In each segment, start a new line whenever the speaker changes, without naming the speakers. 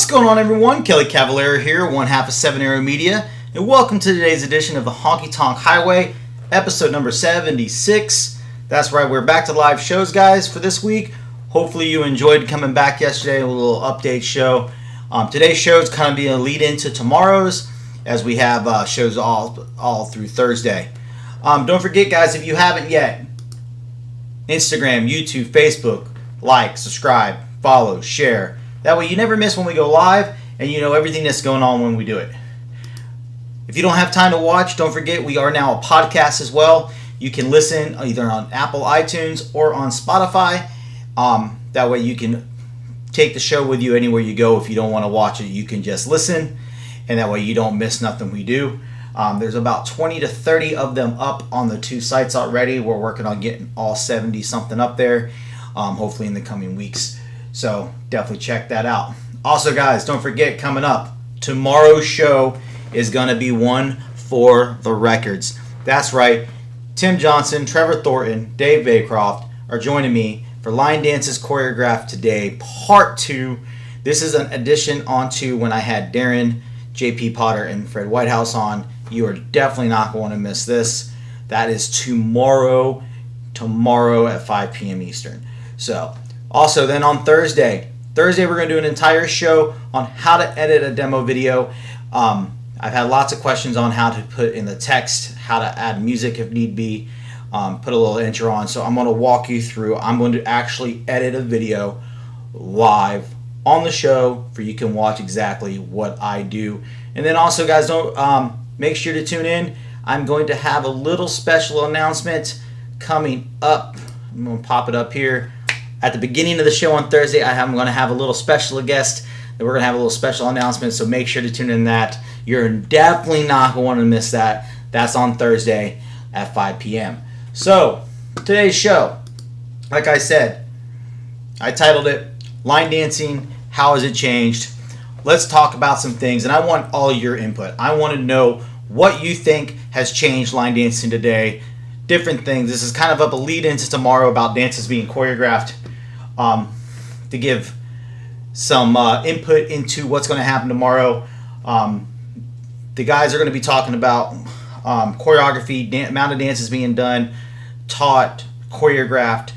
What's going on, everyone? Kelly Cavallero here, one half of 7 Arrow Media, and welcome to today's edition of the Honky Tonk Highway, episode number 76. That's right, we're back to live shows, guys, for this week. Hopefully you enjoyed coming back yesterday, a little update show. Today's show is kind of being a lead into tomorrow's, as we have shows all through Thursday. Don't forget, guys, if you haven't yet, Instagram, YouTube, Facebook, like, subscribe, follow, share. That way you never miss when we go live, and you know everything that's going on when we do it. If you don't have time to watch, don't forget we are now a podcast as well. You can listen either on Apple iTunes or on Spotify. That way you can take the show with you anywhere you go. If you don't want to watch it, you can just listen, and that way you don't miss nothing we do. There's about 20 to 30 of them up on the two sites already. We're working on getting all 70 something up there, hopefully in the coming weeks. So definitely check that out. Also, guys, don't forget, coming up, tomorrow's show is going to be one for the records. That's right. Tim Johnson, Trevor Thornton, Dave Baycroft are joining me for Line Dances Choreographed Today, Part 2. This is an addition onto when I had Darren, JP Potter, and Fred Whitehouse on. You are definitely not going to miss this. That is tomorrow at 5 p.m. Eastern. So, also, then on Thursday we're going to do an entire show on how to edit a demo video. I've had lots of questions on how to put in the text, how to add music if need be, put a little intro on. So I'm going to walk you through. I'm going to actually edit a video live on the show for you can watch exactly what I do. And then also, guys, don't make sure to tune in. I'm going to have a little special announcement coming up. I'm going to pop it up here. At the beginning of the show on Thursday, I'm going to have a little special guest, and we're going to have a little special announcement, so make sure to tune in that. You're definitely not going to miss that. That's on Thursday at 5 p.m. So, today's show, like I said, I titled it, Line Dancing, How Has It Changed? Let's talk about some things, and I want all your input. I want to know what you think has changed line dancing today, different things. This is kind of a lead into tomorrow about dances being choreographed. To give some input into what's going to happen tomorrow. The guys are going to be talking about choreography, amount of dances being done, taught, choreographed,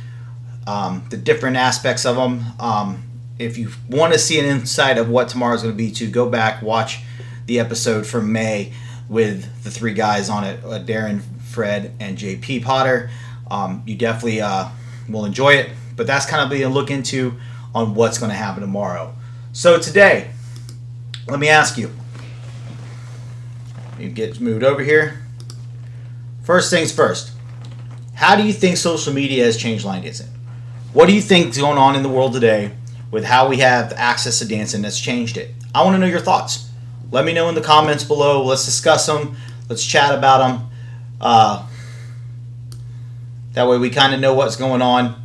the different aspects of them. If you want to see an insight of what tomorrow is going to be, to go back, watch the episode from May with the three guys on it, Darren, Fred, and JP Potter. You definitely will enjoy it. But that's kind of being a look into on what's going to happen tomorrow. So today, let me ask you. You get moved over here. First things first. How do you think social media has changed line dancing? What do you think is going on in the world today with how we have access to dancing that's changed it? I want to know your thoughts. Let me know in the comments below. Let's discuss them. Let's chat about them. That way we kind of know what's going on.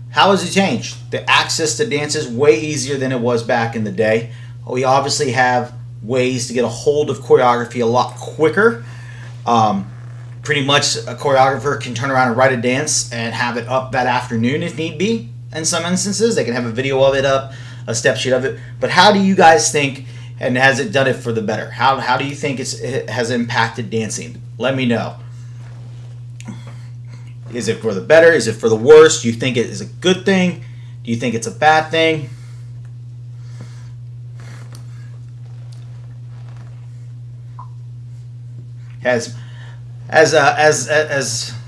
How has it changed? The access to dance is way easier than it was back in the day. We obviously have ways to get a hold of choreography a lot quicker. Pretty much a choreographer can turn around and write a dance and have it up that afternoon if need be. In some instances, they can have a video of it up, a step sheet of it. But how do you guys think, and has it done it for the better? How do you think it has impacted dancing? Let me know. Is it for the better? Is it for the worse? Do you think it is a good thing? Do you think it's a bad thing? As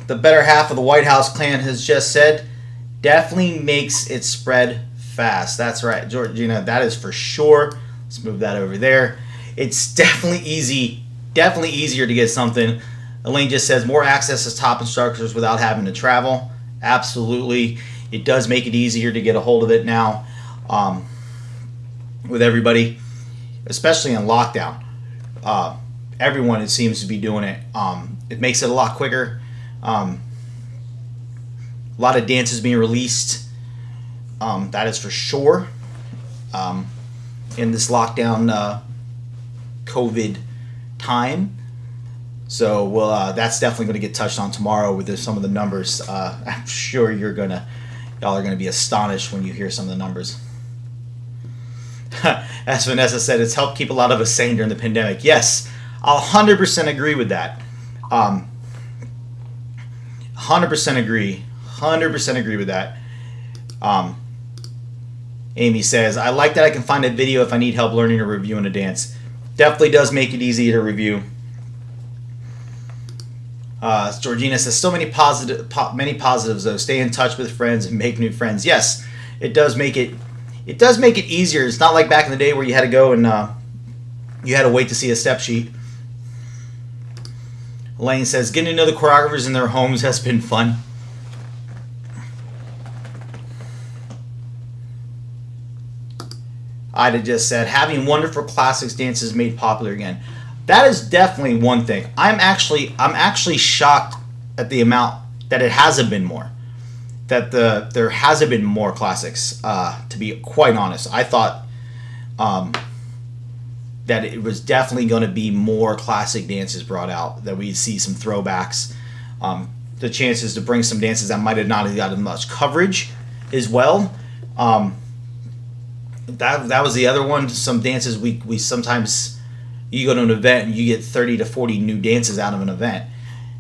the better half of the White House clan has just said, definitely makes it spread fast. That's right, Georgina. That is for sure. Let's move that over there. It's definitely easier to get something. Elaine just says more access to top instructors without having to travel. Absolutely. It does make it easier to get a hold of it now with everybody, especially in lockdown. Everyone, it seems to be doing it. It makes it a lot quicker. A lot of dances being released. That is for sure. In this lockdown COVID time. So, that's definitely going to get touched on tomorrow with some of the numbers. I'm sure y'all are gonna be astonished when you hear some of the numbers. As Vanessa said, it's helped keep a lot of us sane during the pandemic. Yes, I'll 100% agree with that. 100% agree. 100% agree with that. Amy says, I like that I can find a video if I need help learning or reviewing a dance. Definitely does make it easy to review. Georgina says, so many many positives though. Stay in touch with friends and make new friends. Yes, it does make it easier. It's not like back in the day where you had to go and you had to wait to see a step sheet. Elaine says, getting to know the choreographers in their homes has been fun. Ida just said, having wonderful classics dances made popular again. That is definitely one thing. I'm actually shocked at the amount that it hasn't been more. That there hasn't been more classics. To be quite honest, I thought that it was definitely going to be more classic dances brought out. That we'd see some throwbacks. The chances to bring some dances that might have not gotten much coverage as well. That was the other one. Some dances we sometimes. You go to an event and you get 30 to 40 new dances out of an event,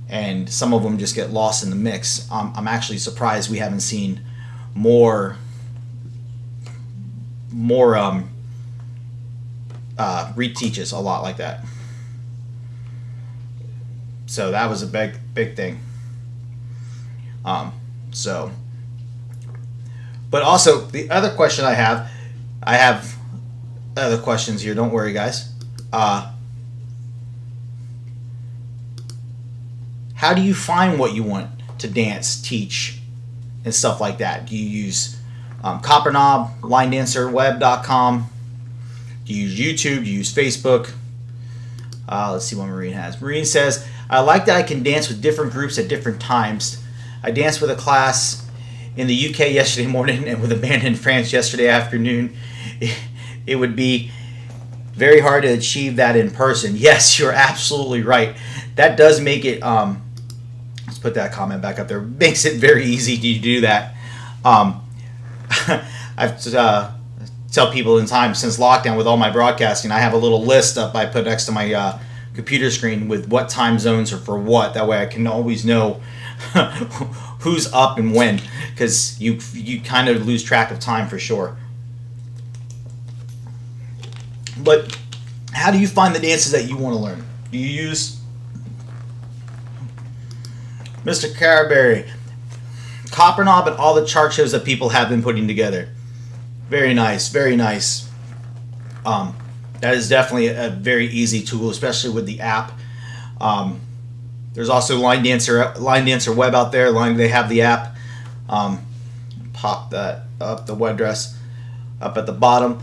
and some of them just get lost in the mix. I'm actually surprised we haven't seen more reteaches a lot like that. So that was a big thing. But also the other question I have other questions here. Don't worry, guys. How do you find what you want to dance, teach, and stuff like that? Do you use Copperknob, linedancerweb.com? Do you use YouTube? Do you use Facebook? Let's see what Maureen has. Maureen says, I like that I can dance with different groups at different times. I danced with a class in the UK yesterday morning and with a band in France yesterday afternoon. It would be very hard to achieve that in person. Yes, you're absolutely right. That does make it, let's put that comment back up there, makes it very easy to do that. I've tell people in time since lockdown with all my broadcasting, I have a little list up I put next to my computer screen with what time zones are for what. That way I can always know who's up and when, because you kind of lose track of time for sure. But how do you find the dances that you want to learn? Do you use Mr. Carberry, Copperknob, and all the chart shows that people have been putting together? Very nice, very nice. That is definitely a very easy tool, especially with the app. There's also Line Dancer Web out there. They have the app. Pop that up, the web address up at the bottom.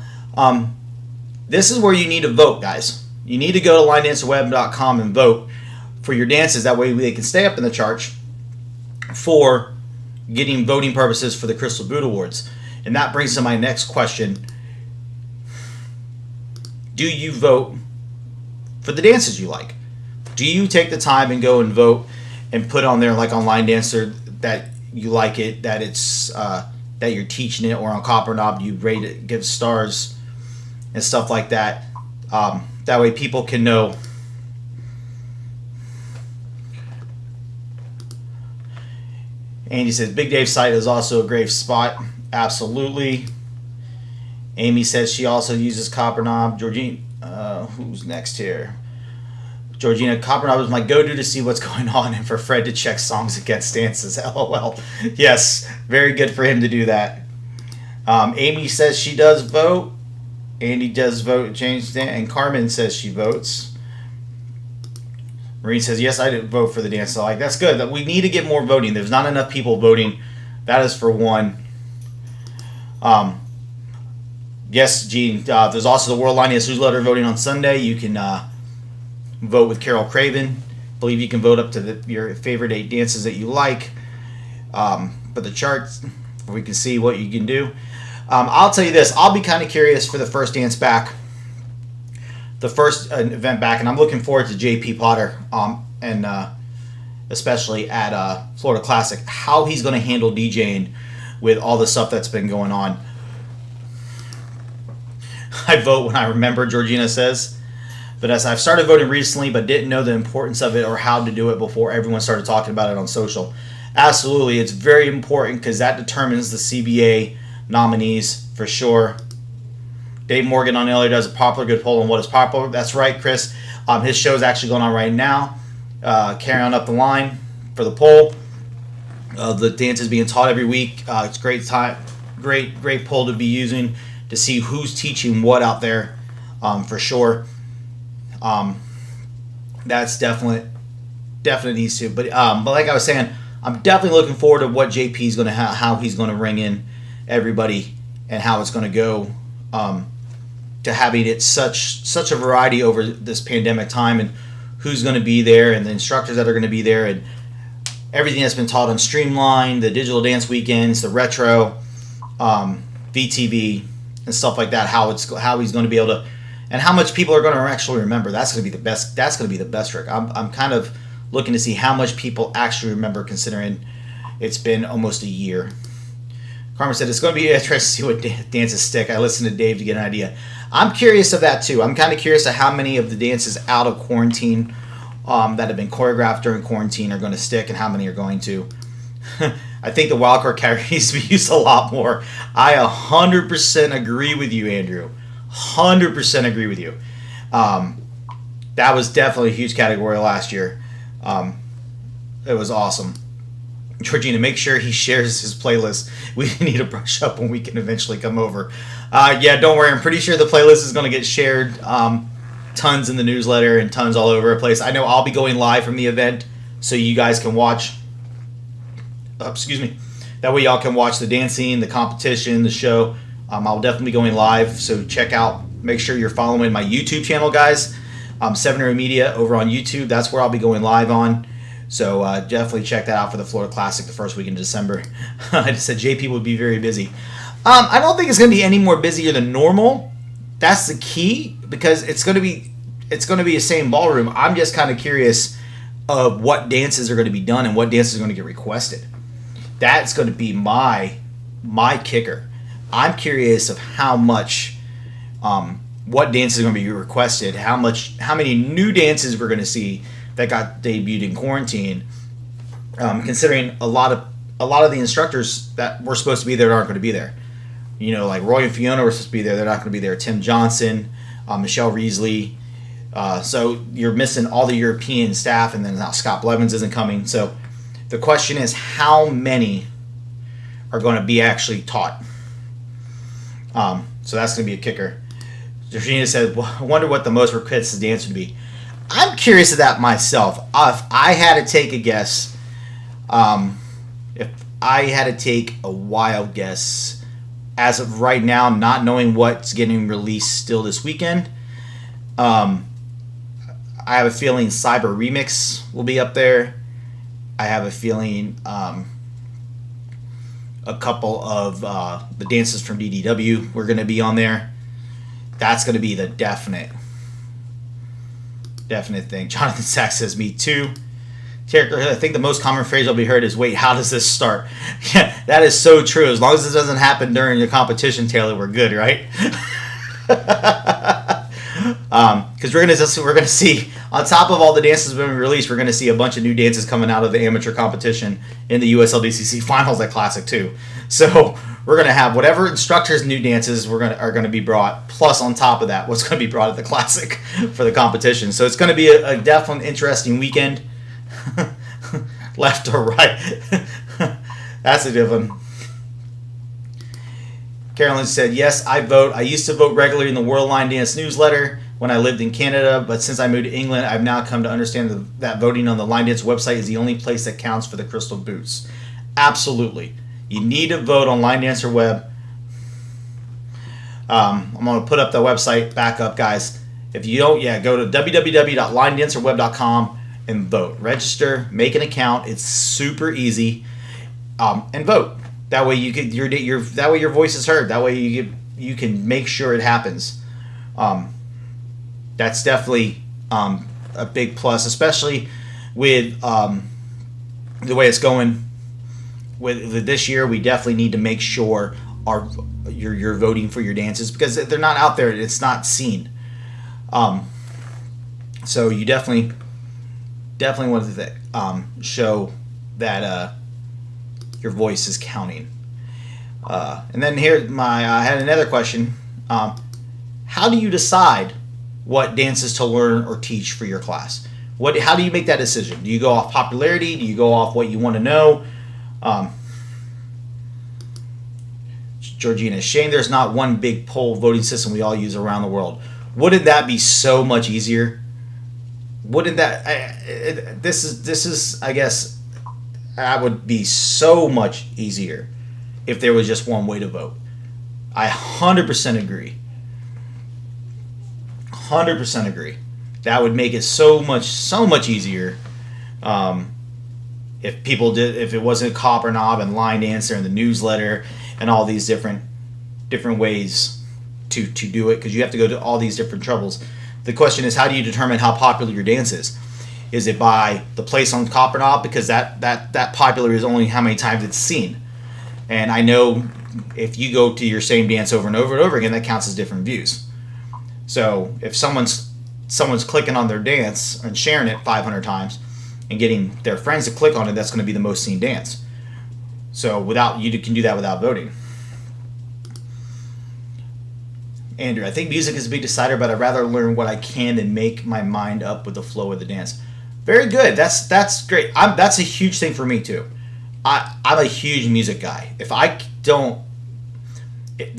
This is where you need to vote, guys. You need to go to linedancerweb.com and vote for your dances. That way they can stay up in the charts for getting voting purposes for the Crystal Boot Awards. And that brings to my next question. Do you vote for the dances you like? Do you take the time and go and vote and put on there, like on Line Dancer, that you like it, that it's that you're teaching it, or on Copperknob you rate it, give stars and stuff like that. That way people can know. Andy says, Big Dave's site is also a great spot. Absolutely. Amy says she also uses Copperknob. Georgina, who's next here? Georgina, Copperknob is my go-to to see what's going on and for Fred to check songs against dances. LOL. Yes, very good for him to do that. Amy says she does vote. Andy does vote, change dance, and Carmen says she votes. Maureen says, yes, I did vote for the dance. So, that's good. We need to get more voting. There's not enough people voting. That is for one. Yes, Gene, there's also the World Line Dance Newsletter voting on Sunday. You can vote with Carol Craven. I believe you can vote up to your favorite 8 dances that you like. But the charts, we can see what you can do. I'll tell you this. I'll be kind of curious for the first dance back, the first event back, and I'm looking forward to J.P. Potter, and especially at Florida Classic, how he's going to handle DJing with all the stuff that's been going on. I vote when I remember, Georgina says. But as I've started voting recently, but didn't know the importance of it or how to do it before everyone started talking about it on social. Absolutely, it's very important because that determines the CBA nominees for sure. Dave Morgan on LA does a popular good poll on what is popular. That's right, Chris. His show is actually going on right now. Carry on up the line for the poll. The dance is being taught every week. It's great time, great poll to be using to see who's teaching what out there, for sure. That's definite needs to. But like I was saying, I'm definitely looking forward to what JP is going to how he's going to ring in everybody and how it's going to go. To having it such a variety over this pandemic time and who's going to be there and the instructors that are going to be there and everything that's been taught on Streamline, the digital dance weekends, the retro, VTV and stuff like that. How he's going to be able to, and how much people are going to actually remember. That's going to be the best. That's going to be the best trick. I'm kind of looking to see how much people actually remember, considering it's been almost a year. Carmen said, it's going to be interesting to see what dances stick. I listened to Dave to get an idea. I'm curious of that too. I'm kind of curious of how many of the dances out of quarantine that have been choreographed during quarantine are going to stick and how many are going to. I think the wildcard category needs to be used a lot more. I 100% agree with you, Andrew. 100% agree with you. That was definitely a huge category last year. It was awesome. Georgina, make sure he shares his playlist. We need to brush up when we can eventually come over. Yeah, don't worry. I'm pretty sure the playlist is going to get shared tons in the newsletter and tons all over the place. I know I'll be going live from the event so you guys can watch. Excuse me. That way y'all can watch the dancing, the competition, the show. I'll definitely be going live, so check out. Make sure you're following my YouTube channel, guys. 7 Arrow Media over on YouTube. That's where I'll be going live on. So definitely check that out for the Florida Classic the first week in December. I just said JP would be very busy. I don't think it's going to be any more busier than normal. That's the key, because it's going to be the same ballroom. I'm just kind of curious of what dances are going to be done and what dances are going to get requested. That's going to be my kicker. I'm curious of how much, what dances are going to be requested, how many new dances we're going to see that got debuted in quarantine, considering a lot of the instructors that were supposed to be there aren't going to be there. You know, like Roy and Fiona were supposed to be there. They're not going to be there. Tim Johnson, Michelle Reesley. So you're missing all the European staff, and then now Scott Blevins isn't coming. So the question is, how many are going to be actually taught? So that's going to be a kicker. Georgina said, well, I wonder what the most requested dance would be. I'm curious of that myself. If I had to take a guess, if I had to take a wild guess, as of right now, not knowing what's getting released still this weekend, I have a feeling Cyber Remix will be up there. I have a feeling a couple of the dances from DDW were going to be on there. That's going to be the definite thing. Jonathan Sachs says, me too. I think the most common phrase I'll be heard is, wait, how does this start? Yeah, that is so true. As long as it doesn't happen during your competition, Taylor, we're good, right? Because we're gonna see, on top of all the dances being released, we're gonna see a bunch of new dances coming out of the amateur competition in the USLDCC finals at Classic 2. So we're gonna have whatever instructors' new dances are gonna be brought, plus on top of that, what's gonna be brought at the Classic for the competition. So it's gonna be a definitely interesting weekend. Left or right? That's a different. Carolyn said, yes, I vote. I used to vote regularly in the World Line Dance newsletter when I lived in Canada, but since I moved to England, I've now come to understand that voting on the Line Dance website is the only place that counts for the crystal boots. Absolutely. You need to vote on Line Dancer Web. I'm going to put up the website back up, guys. If you don't, go to www.linedancerweb.com and vote. Register, make an account. It's super easy, and vote. That way you get that way your voice is heard. That way you can make sure it happens. That's definitely a big plus, especially with the way it's going with this year. We definitely need to make sure you're voting for your dances, because they're not out there. It's not seen. So you definitely want to show that your voice is counting. And then here, I had another question. How do you decide what dances to learn or teach for your class? How do you make that decision? Do you go off popularity? Do you go off what you want to know? Georgina, shame there's not one big poll voting system we all use around the world. Wouldn't that be so much easier? Wouldn't that? This is I guess that would be so much easier if there was just one way to vote. I 100% agree. 100% agree. That would make it so much easier. If it wasn't Copper Knob and Line Dancer and the newsletter and all these different ways to do it, because you have to go to all these different troubles. The question is, how do you determine how popular your dance is? Is it by the place on Copper Knob? Because that popular is only how many times it's seen. And I know if you go to your same dance over and over and over again, that counts as different views. So if someone's clicking on their dance and sharing it 500 times and getting their friends to click on it, that's going to be the most seen dance. So you can do that without voting. Andrew, I think music is a big decider, but I'd rather learn what I can than make my mind up with the flow of the dance. Very good. That's great. That's a huge thing for me too. I'm a huge music guy. The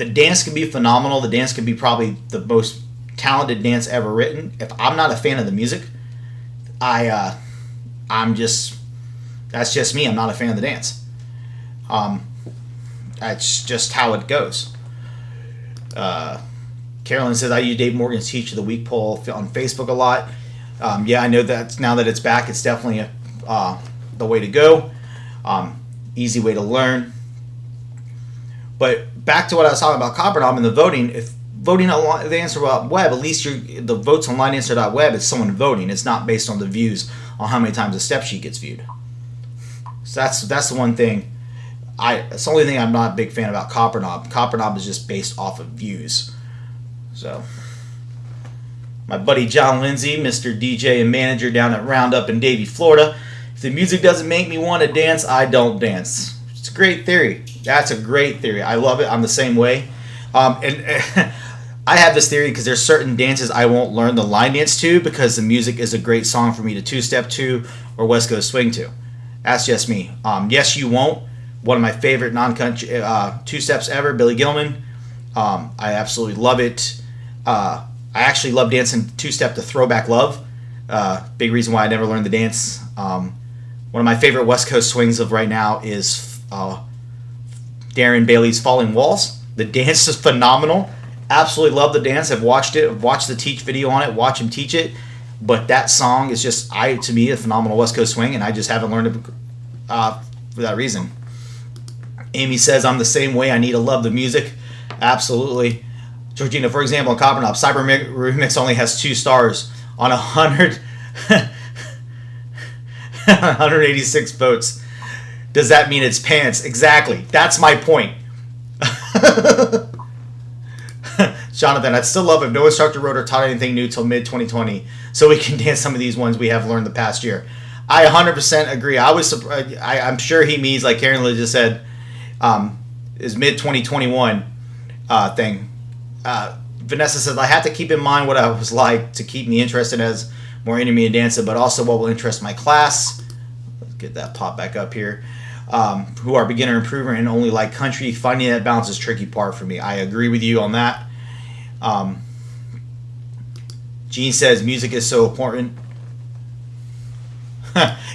dance can be phenomenal. The dance can be probably the most talented dance ever written. If I'm not a fan of the music, that's just me. I'm not a fan of the dance. That's just how it goes. Carolyn says, I use Dave Morgan's Teach of the Week poll on Facebook a lot. Yeah, I know that now that it's back, it's definitely the way to go. Easy way to learn. But back to what I was talking about, Copper Knob and the voting. If voting on the answer.web, at least the votes on lineanswer.web is someone voting. It's not based on the views on how many times a step sheet gets viewed. So that's the one thing. It's the only thing I'm not a big fan about Copper Knob. Copper Knob is just based off of views. So, my buddy John Lindsay, Mr. DJ and manager down at Roundup in Davie, Florida. If the music doesn't make me want to dance, I don't dance. It's a great theory. That's a great theory. I love it. I'm the same way. And I have this theory because there's certain dances I won't learn the line dance to because the music is a great song for me to two-step to or West Coast swing to. That's just me. Yes, You Won't. One of my favorite non-country two-steps ever, Billy Gilman. I absolutely love it. I actually love dancing two-step to Throwback Love. Big reason why I never learned the dance. One of my favorite West Coast swings of right now is Darren Bailey's Falling Walls. The dance is phenomenal. Absolutely love the dance. I've watched it. I've watched the teach video on it. Watch him teach it. But that song is just, to me, a phenomenal West Coast swing, and I just haven't learned it for that reason. Amy says, I'm the same way. I need to love the music. Absolutely. Georgina, for example, in Copper Knob, Cyber Remix only has 2 stars on 186 votes. Does that mean it's pants? Exactly. That's my point. Jonathan, I'd still love if no instructor wrote or taught anything new till mid-2020 so we can dance some of these ones we have learned the past year. I 100% agree. I'm sure he means, like Karen Lee just said, is mid-2021 thing. Vanessa says, I have to keep in mind what I was like to keep me interested as more intermediate dancer, but also what will interest my class. Let's get that pop back up here. Who are beginner improver and only like country. Finding that balance is tricky part for me. I agree with you on that. Gene says music is so important.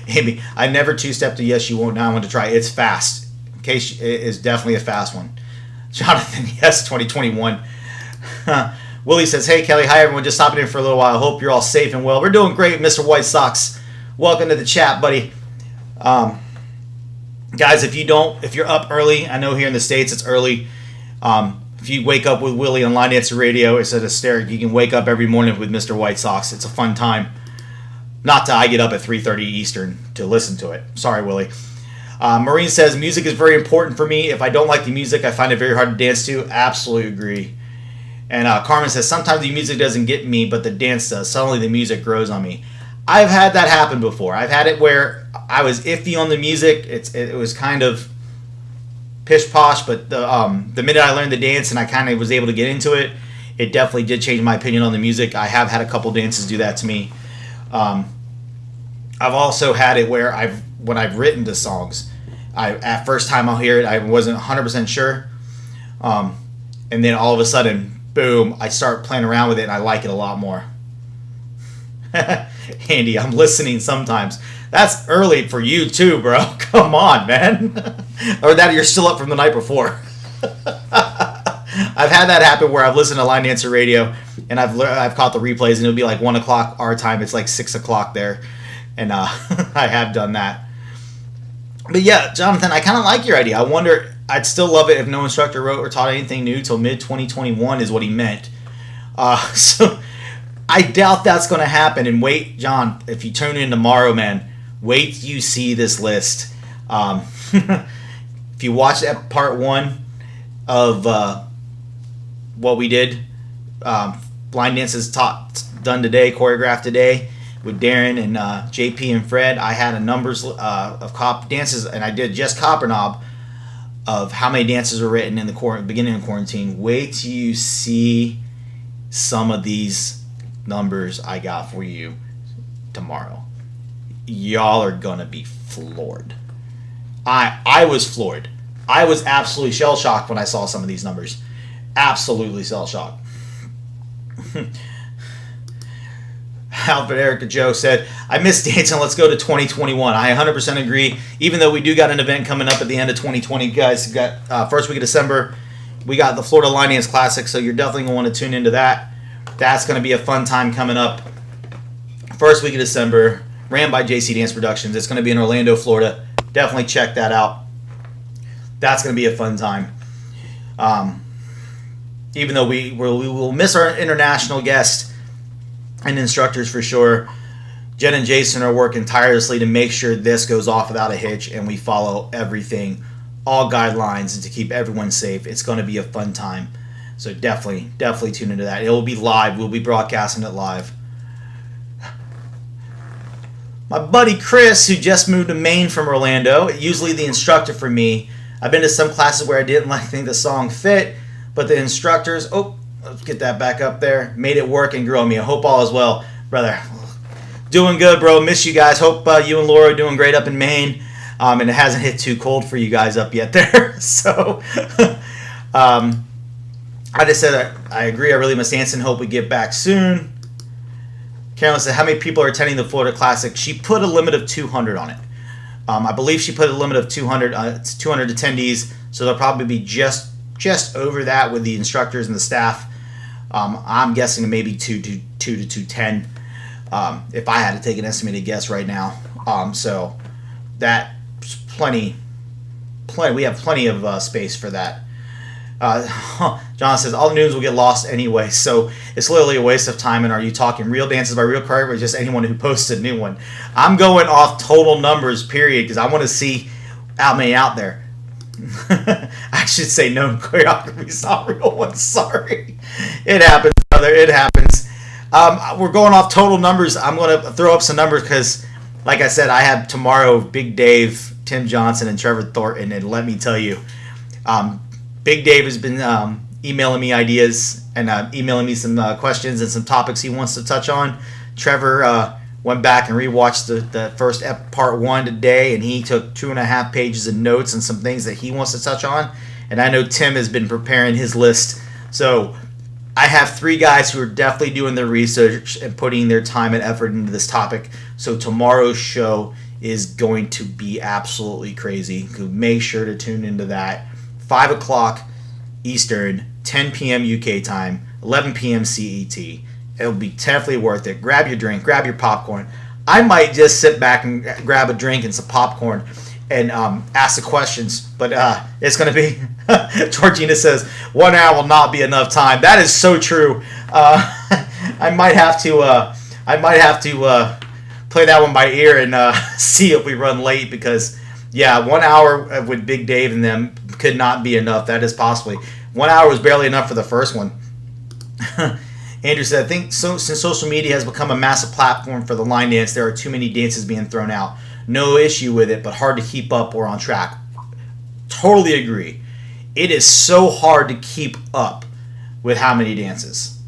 Amy, I never two-step to Yes You Won't. Now I want to try. It's fast. In case it is definitely a fast one. Jonathan, yes, 2021. Willie says, hey Kelly, hi everyone. Just stopping in for a little while. I hope you're all safe and well. We're doing great, Mr. White Sox. Welcome to the chat, buddy. Guys, if you're up early, I know here in the States it's early. If you wake up with Willie on Line Dancer Radio, it's a hysteric. You can wake up every morning with Mr. White Sox. It's a fun time. Not till I get up at 3:30 Eastern to listen to it. Sorry, Willie. Maureen says, music is very important for me. If I don't like the music, I find it very hard to dance to. Absolutely agree. And Carmen says, sometimes the music doesn't get me, but the dance does. Suddenly the music grows on me. I've had that happen before. I've had it where I was iffy on the music. It was kind of pish posh, but the minute I learned the dance and I kind of was able to get into it, it definitely did change my opinion on the music. I have had a couple dances do that to me. I've also had it where when I've written the songs, at first time I'll hear it, I wasn't 100% sure, and then all of a sudden, boom, I start playing around with it and I like it a lot more. Andy, I'm listening sometimes. That's early for you too, bro. Come on, man. Or that you're still up from the night before. I've had that happen where I've listened to Line Dancer Radio and I've caught the replays and it'll be like 1 o'clock our time. It's like 6 o'clock there. And I have done that. But yeah, Jonathan, I kind of like your idea. I wonder, I'd still love it if no instructor wrote or taught anything new till mid-2021 is what he meant. So I doubt that's going to happen. And wait, John, if you tune in tomorrow, man, wait till you see this list. If you watch that part 1 of what we did, line dances done today, choreographed today with Darren and JP and Fred, I had a numbers of dances, and I did just Copper Knob, of how many dances were written in the beginning of quarantine. Wait till you see some of these numbers I got for you tomorrow. Y'all are gonna be floored. I was floored. I was absolutely shell-shocked when I saw some of these numbers. Absolutely shell-shocked. Alfred Erica Joe said, I miss dancing. Let's go to 2021. I 100% agree. Even though we do got an event coming up at the end of 2020, guys. We got first week of December. We got the Florida Line Dance Classic, so you're definitely going to want to tune into that. That's going to be a fun time coming up. First week of December, ran by JC Dance Productions. It's going to be in Orlando, Florida. Definitely check that out. That's going to be a fun time. Even though we will miss our international guests and instructors for sure, Jen and Jason are working tirelessly to make sure this goes off without a hitch and we follow everything, all guidelines, and to keep everyone safe. It's going to be a fun time. So definitely tune into that. It will be live. We'll be broadcasting it live. My buddy Chris, who just moved to Maine from Orlando, usually the instructor for me. I've been to some classes where I didn't think the song fit, but the instructors, let's get that back up there, made it work and grew on me. I hope all is well. Brother, doing good, bro. Miss you guys. Hope you and Laura are doing great up in Maine. And it hasn't hit too cold for you guys up yet there. So, I just said I agree. I really miss dancing. Hope we get back soon. Carolyn said, how many people are attending the Florida Classic? She put a limit of 200 on it. I believe she put a limit of 200. It's 200 attendees, so they'll probably be just over that with the instructors and the staff. I'm guessing maybe 2 to 210 if I had to take an estimated guess right now. So that's plenty. We have plenty of space for that. John says, all the news will get lost anyway, so it's literally a waste of time. And are you talking real dances by real choreographers or just anyone who posted a new one? I'm going off total numbers, period, because I want to see how many out there. I should say known choreographies, not real ones. Sorry. It happens, brother. It happens. We're going off total numbers. I'm going to throw up some numbers because, like I said, I have tomorrow Big Dave, Tim Johnson, and Trevor Thornton, and let me tell you, Big Dave has been emailing me ideas and emailing me some questions and some topics he wants to touch on. Trevor went back and rewatched the first part 1 today, and he took 2.5 pages of notes and some things that he wants to touch on. And I know Tim has been preparing his list. So I have 3 guys who are definitely doing their research and putting their time and effort into this topic. So tomorrow's show is going to be absolutely crazy. Make sure to tune into that. 5 o'clock Eastern, 10 p.m. UK time, 11 p.m. CET. It'll be definitely worth it. Grab your drink, grab your popcorn. I might just sit back and grab a drink and some popcorn and ask the questions. But it's going to be, Georgina says, 1 hour will not be enough time. That is so true. I might have to play that one by ear and see if we run late because Yeah, 1 hour with Big Dave and them could not be enough. That is possibly 1 hour was barely enough for the first one. Andrew said, I think since social media has become a massive platform for the line dance, there are too many dances being thrown out. No issue with it, but hard to keep up or on track. Totally agree. It is so hard to keep up with how many dances.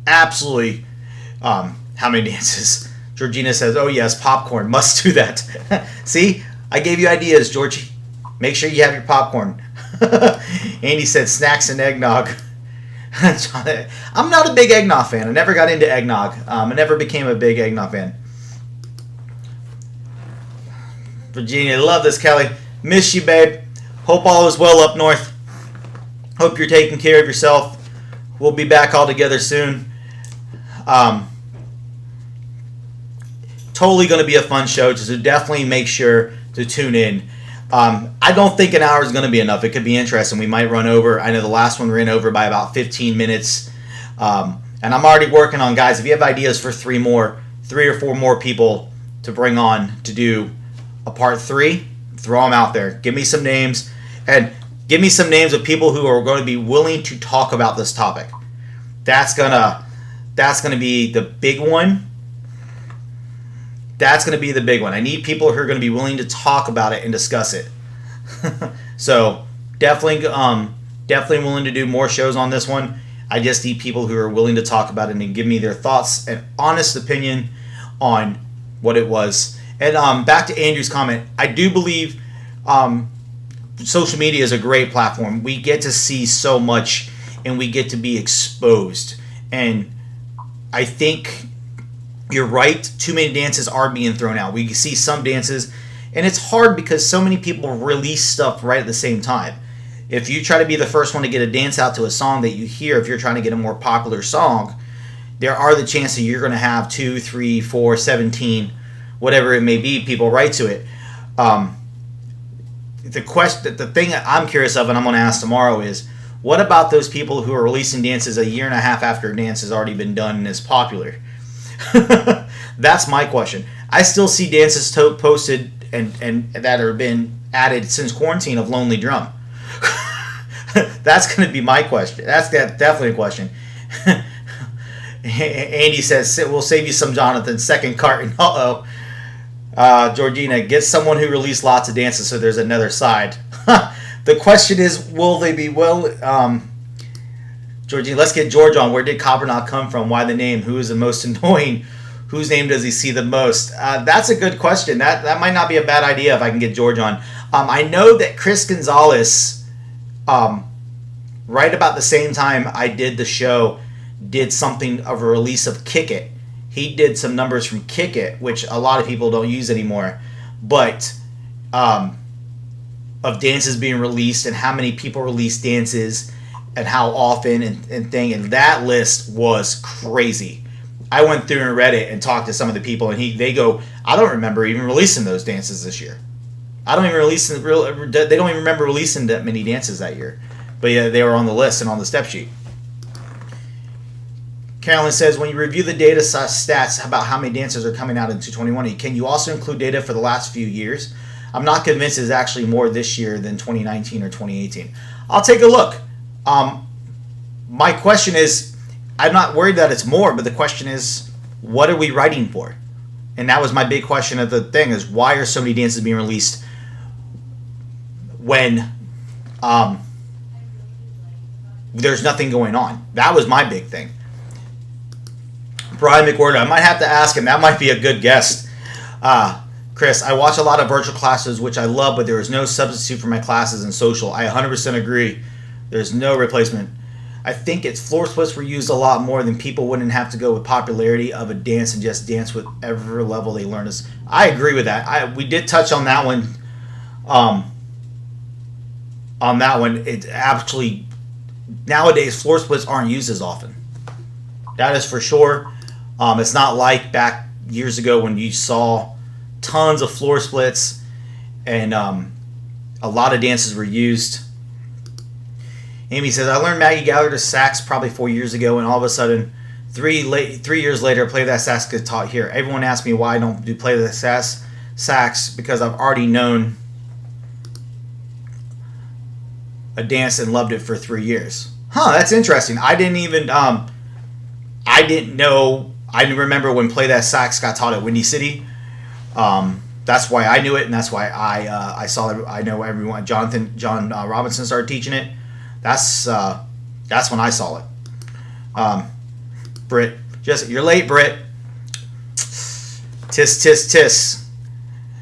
Absolutely. How many dances? Georgina says, oh yes, popcorn. Must do that. See? I gave you ideas, Georgie. Make sure you have your popcorn. Andy said snacks and eggnog. I'm not a big eggnog fan. I never got into eggnog. I never became a big eggnog fan. Virginia, love this, Kelly. Miss you, babe. Hope all is well up north. Hope you're taking care of yourself. We'll be back all together soon. Totally going to be a fun show, so definitely make sure to tune in. I don't think an hour is going to be enough. It could be interesting. We might run over. I know the last one ran over by about 15 minutes. And I'm already working on, guys, if you have ideas for 3 or 4 more people to bring on to do a part 3, throw them out there. Give me some names. And give me some names of people who are going to be willing to talk about this topic. That's gonna be the big one. That's going to be the big one. I need people who are going to be willing to talk about it and discuss it. So definitely willing to do more shows on this one. I just need people who are willing to talk about it and give me their thoughts and honest opinion on what it was. And back to Andrew's comment, I do believe social media is a great platform. We get to see so much and we get to be exposed. And I think you're right. Too many dances are being thrown out. We see some dances, and it's hard because so many people release stuff right at the same time. If you try to be the first one to get a dance out to a song that you hear, if you're trying to get a more popular song, there are the chances you're going to have 2, 3, 4, 17, whatever it may be, people write to it. The thing that I'm curious of, and I'm going to ask tomorrow, is what about those people who are releasing dances a year and a half after a dance has already been done and is popular? That's my question. I still see dances posted and that have been added since quarantine of Lonely Drum. That's going to be my question. That's definitely a question. Andy says, we'll save you some, Jonathan. Second carton. Georgina, get someone who released lots of dances so there's another side. The question is, will they be Georgina, let's get George on. Where did Cobbernot come from? Why the name? Who is the most annoying? Whose name does he see the most? That's a good question. That might not be a bad idea if I can get George on. I know that Chris Gonzalez, right about the same time I did the show, did something of a release of Kick It. He did some numbers from Kick It, which a lot of people don't use anymore. But of dances being released and how many people release dances and how often and thing, and that list was crazy. I went through and read it and talked to some of the people, and they go, I don't remember even releasing those dances this year. They don't even remember releasing that many dances that year. But yeah, they were on the list and on the step sheet. Carolyn says, when you review the data stats about how many dances are coming out in 2021, can you also include data for the last few years? I'm not convinced it's actually more this year than 2019 or 2018. I'll take a look. My question is, I'm not worried that it's more, but the question is, what are we writing for? And that was my big question of the thing, is why are so many dances being released when there's nothing going on? That was my big thing. Brian McWhorter, I might have to ask him. That might be a good guest. Chris, I watch a lot of virtual classes, which I love, but there is no substitute for my classes in social. I 100% agree. There's no replacement. I think its floor splits were used a lot more than people wouldn't have to go with popularity of a dance and just dance with every level they learn. I agree with that. We did touch on that one. It actually, nowadays, floor splits aren't used as often. That is for sure. It's not like back years ago when you saw tons of floor splits and a lot of dances were used. Amy says, I learned Maggie Gallagher's sax probably 4 years ago, and all of a sudden, 3 years later, play that sax get taught here. Everyone asks me why I don't play the sax because I've already known a dance and loved it for 3 years. Huh, that's interesting. I didn't even, I didn't know, I didn't remember when Play That Sax got taught at Windy City. That's why I knew it, and that's why I saw it. I know everyone. John Robinson started teaching it. That's when I saw it. Britt, you're late, Britt. Tis, tis, tis.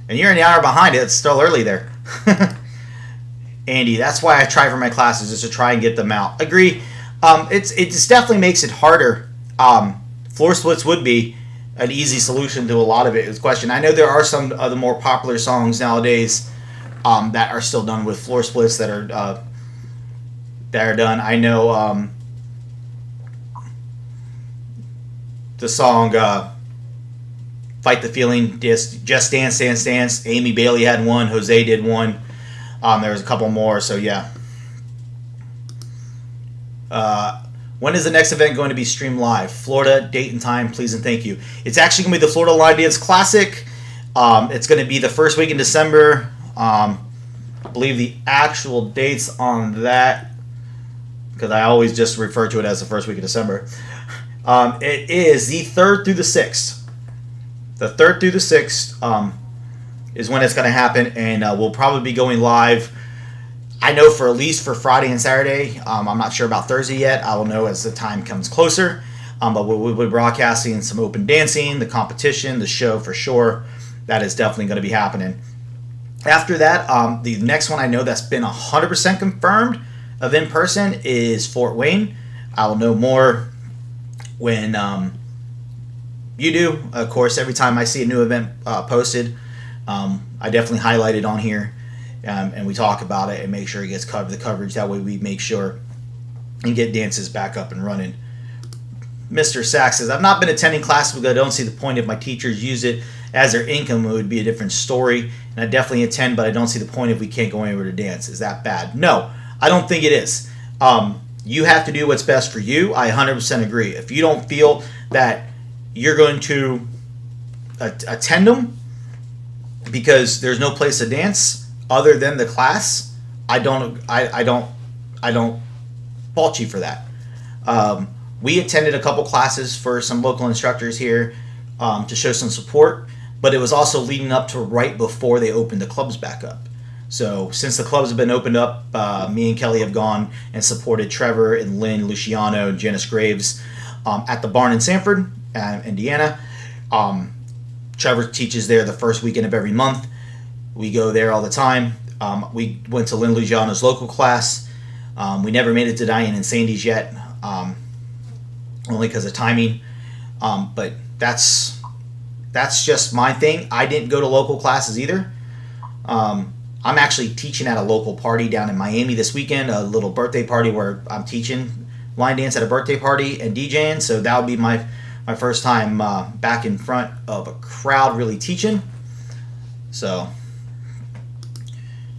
And you're an hour behind it. It's still early there. Andy, that's why I try for my classes, is to try and get them out. Agree. It just definitely makes it harder. Floor splits would be an easy solution to a lot of it. Is question. I know there are some of the more popular songs nowadays that are still done with floor splits that are done. I know the song "Fight the Feeling," just Dance, Dance, Dance. Amy Bailey had one. Jose did one. There was a couple more. So yeah. When is the next event going to be streamed live? Florida, date and time, please and thank you. It's actually going to be the Florida Line Dance Classic. It's going to be the first week in December. I believe the actual dates on that, because I always just refer to it as the first week of December. It is the 3rd through the 6th. The 3rd through the 6th is when it's going to happen, and we'll probably be going live. I know for at least for Friday and Saturday. I'm not sure about Thursday yet. I will know as the time comes closer. But we'll be broadcasting some open dancing, the competition, the show for sure. That is definitely going to be happening. After that, the next one I know that's been 100% confirmed of in person is Fort Wayne. I will know more when you do. Of course, every time I see a new event posted, I definitely highlight it on here. And we talk about it and make sure it gets the coverage. That way we make sure and get dances back up and running. Mr. Sax says, I've not been attending classes because I don't see the point. If my teachers use it as their income, it would be a different story. And I definitely attend, but I don't see the point if we can't go anywhere to dance. Is that bad? No, I don't think it is. You have to do what's best for you. I 100% agree. If you don't feel that you're going to attend them because there's no place to dance other than the class, I don't fault you for that. We attended a couple classes for some local instructors here to show some support, but it was also leading up to right before they opened the clubs back up. So since the clubs have been opened up, me and Kelly have gone and supported Trevor and Lynn Luciano and Janice Graves at the barn in Sanford, Indiana. Trevor teaches there the first weekend of every month. We go there all the time. We went to Lynn Luciano's local class. We never made it to Diane and Sandy's yet, only because of timing. But that's just my thing. I didn't go to local classes either. I'm actually teaching at a local party down in Miami this weekend, a little birthday party where I'm teaching line dance at a birthday party and DJing. So that would be my first time back in front of a crowd really teaching. So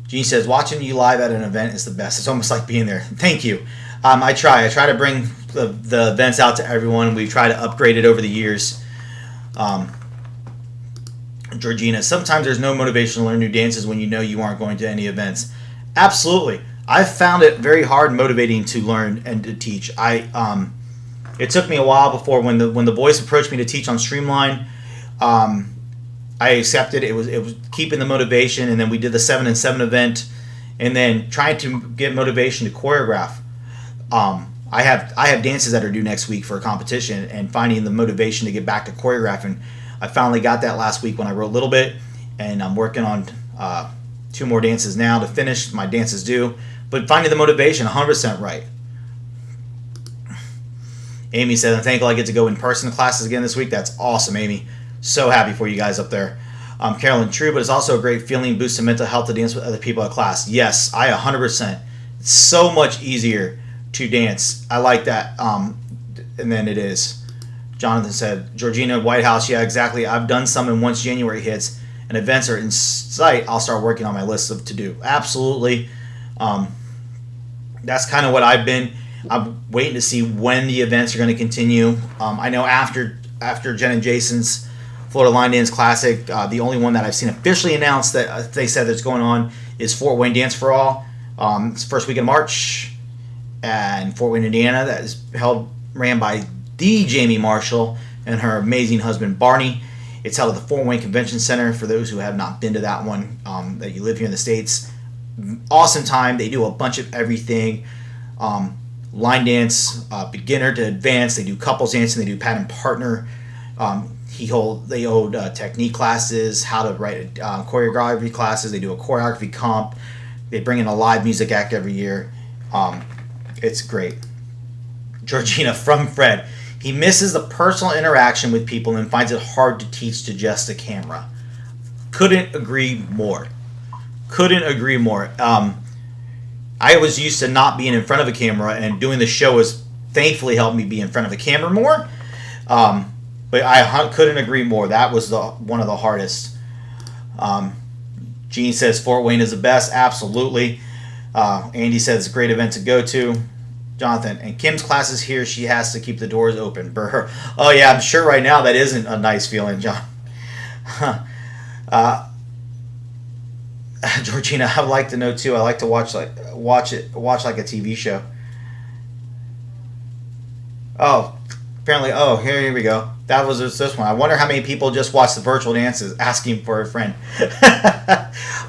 Gene says, watching you live at an event is the best. It's almost like being there. Thank you. I try to bring the events out to everyone. We try to upgrade it over the years. Georgina, sometimes there's no motivation to learn new dances when you know you aren't going to any events. Absolutely. I've found it very hard and motivating to learn and to teach. It took me a while before when the boys approached me to teach on Streamline. I accepted. It was keeping the motivation, and then we did the 7 and 7 event, and then trying to get motivation to choreograph. I have dances that are due next week for a competition, and finding the motivation to get back to choreographing. I finally got that last week when I wrote a little bit, and I'm working on 2 more dances now to finish. My dances due, but finding the motivation, 100% right. Amy said, I'm thankful I get to go in person to classes again this week. That's awesome, Amy. So happy for you guys up there. Carolyn, true, but it's also a great feeling, boost of mental health to dance with other people at class. Yes, I 100%. It's so much easier to dance. I like that. And then it is. Jonathan said, Georgina, White House, yeah, exactly. I've done some, and once January hits and events are in sight, I'll start working on my list of to do. Absolutely. That's kind of what I've been. I'm waiting to see when the events are going to continue. I know after Jen and Jason's Florida Line Dance Classic. The only one that I've seen officially announced that they said that's going on is Fort Wayne Dance for All. It's the first week in March in Fort Wayne, Indiana. That is ran by the Jamie Marshall and her amazing husband Barney. It's held at the Fort Wayne Convention Center. For those who have not been to that one, that you live here in the States, awesome time. They do a bunch of everything. Line dance, beginner to advanced. They do couples dancing. They do pattern partner. They hold technique classes, how to write choreography classes. They do a choreography comp. They bring in a live music act every year. It's great. Georgina from Fred. He misses the personal interaction with people and finds it hard to teach to just a camera. Couldn't agree more. I was used to not being in front of a camera, and doing the show has thankfully helped me be in front of a camera more. But I couldn't agree more. That was one of the hardest. Gene says Fort Wayne is the best. Absolutely. Andy says it's a great event to go to. Jonathan, and Kim's class is here. She has to keep the doors open. Brr. Oh yeah, I'm sure right now that isn't a nice feeling, John. Georgina, I would like to know too. I like to watch like a TV show. Oh, apparently. Oh, here we go. That was this one. I wonder how many people just watch the virtual dances, asking for a friend.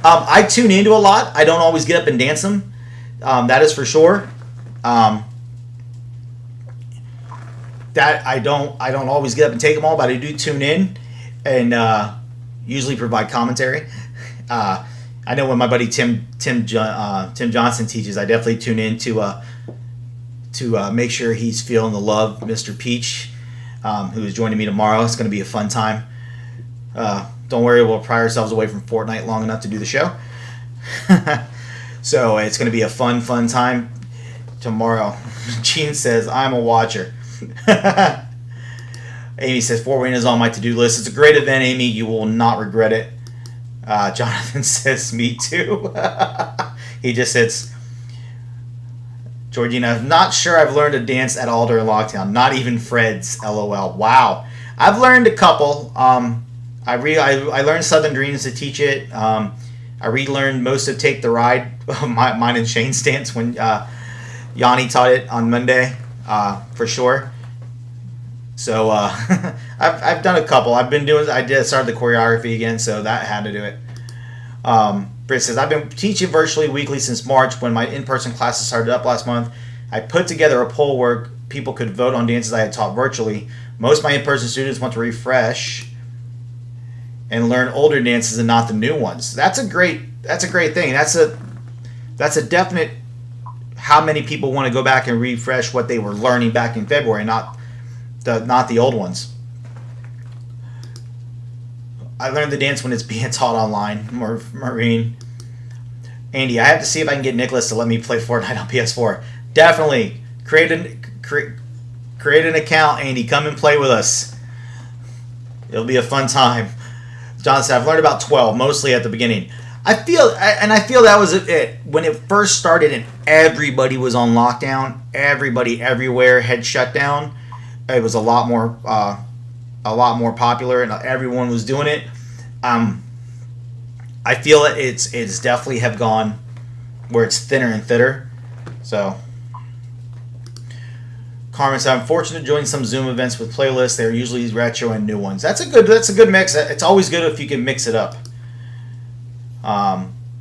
I tune into a lot. I don't always get up and dance them. That is for sure. That I don't always get up and take them all, but I do tune in and usually provide commentary. I know when my buddy Tim Johnson teaches, I definitely tune in to make sure he's feeling the love. Mr. Peach, who is joining me tomorrow. It's going to be a fun time. Don't worry, we'll pry ourselves away from Fortnite long enough to do the show. So it's going to be a fun time tomorrow. Gene says, I'm a watcher. Amy says, Fort Wayne is on my to-do list. It's a great event, Amy. You will not regret it. Jonathan says, me too. He just says, Georgina, I'm not sure I've learned to dance at all during lockdown. Not even Fred's, LOL. Wow. I've learned a couple. I learned Southern Dreams to teach it. I relearned most of Take the Ride, mine and Shane's dance when Yanni taught it on Monday, for sure. So I've done a couple. I started the choreography again, so that had to do it. Britt says, I've been teaching virtually weekly since March when my in-person classes started up last month. I put together a poll where people could vote on dances I had taught virtually. Most of my in-person students want to refresh and learn older dances and not the new ones. That's a great thing. That's a definite how many people want to go back and refresh what they were learning back in February, not the old ones. I learned the dance when it's being taught online. Maureen. Andy, I have to see if I can get Nicholas to let me play Fortnite on PS4. Definitely. Create an account, Andy. Come and play with us. It'll be a fun time. John said, I've learned about 12, mostly at the beginning. I feel that was it. When it first started and everybody was on lockdown, everybody everywhere had shut down, it was a lot more popular and everyone was doing it. I feel it's definitely have gone where it's thinner and thinner. So Carmen said, I'm fortunate to join some Zoom events with playlists. They're usually retro and new ones. That's a good mix. It's always good if you can mix it up.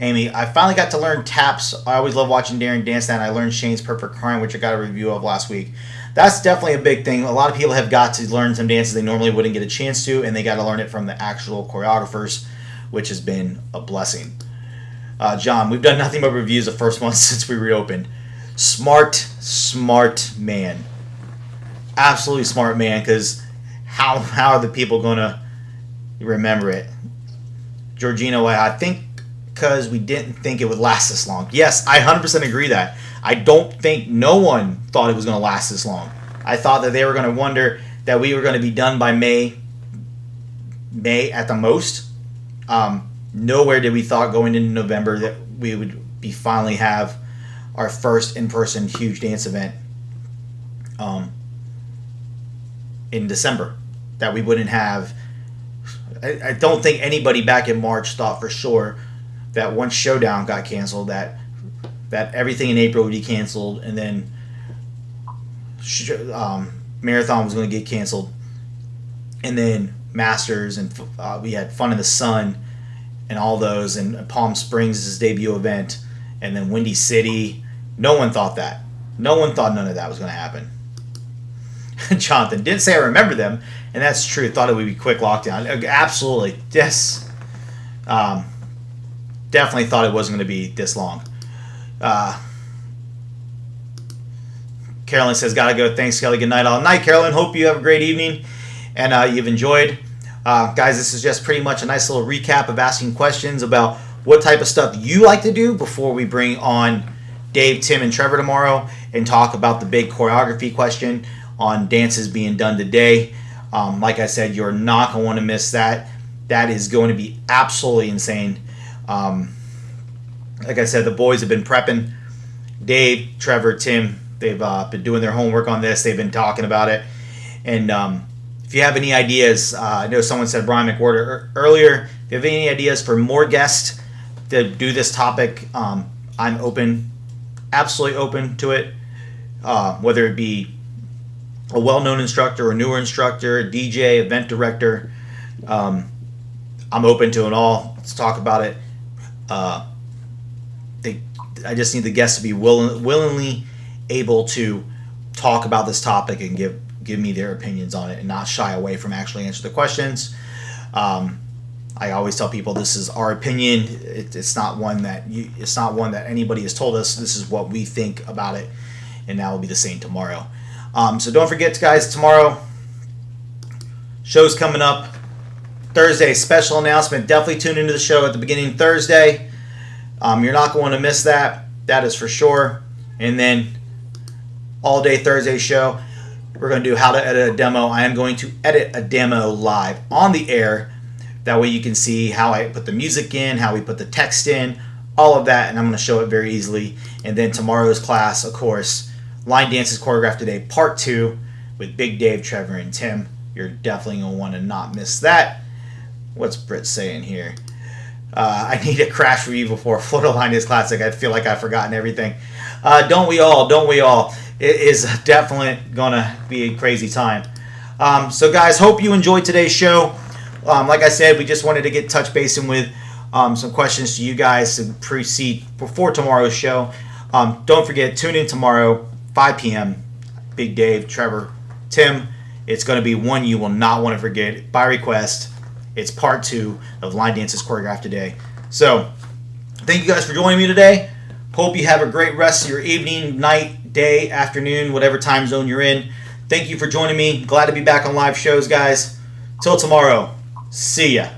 Amy, I finally got to learn taps. I always love watching Darren dance that. And I learned Shane's Perfect Crime, which I got a review of last week. That's definitely a big thing. A lot of people have got to learn some dances they normally wouldn't get a chance to, and they got to learn it from the actual choreographers, which has been a blessing. John, we've done nothing but reviews the first month since we reopened. Smart man. Absolutely smart man, because how are the people going to remember it? Georgina, I think because we didn't think it would last this long. Yes, I 100% agree that. I don't think no one thought it was going to last this long. I thought that they were going to wonder that we were going to be done by May at the most. Nowhere did we thought going into November that we would be finally have our first in-person huge dance event in December. That we wouldn't have I don't think anybody back in March thought for sure that once Showdown got canceled, that everything in April would be canceled, and then Marathon was going to get canceled, and then Masters, and we had Fun in the Sun and all those, and Palm Springs' his debut event, and then Windy City. No one thought that. No one thought none of that was going to happen. Jonathan didn't say I remember them, and that's true. Thought it would be quick lockdown. Absolutely. Yes. Definitely thought it wasn't going to be this long. Carolyn says, gotta go. Thanks, Kelly. Good night all night, Carolyn. Hope you have a great evening and you've enjoyed. Guys, this is just pretty much a nice little recap of asking questions about what type of stuff you like to do before we bring on Dave, Tim, and Trevor tomorrow and talk about the big choreography question on dances being done today. Like I said, you're not going to want to miss that. That is going to be absolutely insane. Like I said, the boys have been prepping. Dave, Trevor, Tim, they've been doing their homework on this. They've been talking about it. And if you have any ideas, I know someone said Brian McWhorter earlier. If you have any ideas for more guests to do this topic, I'm open, absolutely open to it. Whether it be a well-known instructor, a newer instructor, a DJ, event director, I'm open to it all. Let's talk about it. I just need the guests to be willingly able to talk about this topic and give me their opinions on it and not shy away from actually answer the questions. I always tell people this is our opinion. It's not one that anybody has told us. This is what we think about it, and that will be the same tomorrow. So don't forget, guys, tomorrow show's coming up. Thursday, special announcement. Definitely tune into the show at the beginning Thursday. You're not going to miss that. That is for sure. And then all day Thursday show, we're going to do how to edit a demo. I am going to edit a demo live on the air. That way you can see how I put the music in, how we put the text in, all of that, and I'm going to show it very easily. And then tomorrow's class, of course, Line Dances Choreographed Today, Part 2 with Big Dave, Trevor, and Tim. You're definitely going to want to not miss that. What's Britt saying here? I need a crash review before Florida Line Dance Classic. I feel like I've forgotten everything. Don't we all? Don't we all? It is definitely going to be a crazy time. So, guys, hope you enjoyed today's show. Like I said, we just wanted to get touch basing with some questions to you guys to proceed before tomorrow's show. Don't forget, tune in tomorrow, 5 p.m. Big Dave, Trevor, Tim. It's going to be one you will not want to forget. By request, it's part 2 of Line Dances Choreographed Today. So, thank you guys for joining me today. Hope you have a great rest of your evening, night, day, afternoon, whatever time zone you're in. Thank you for joining me. Glad to be back on live shows, guys. Till tomorrow. See ya.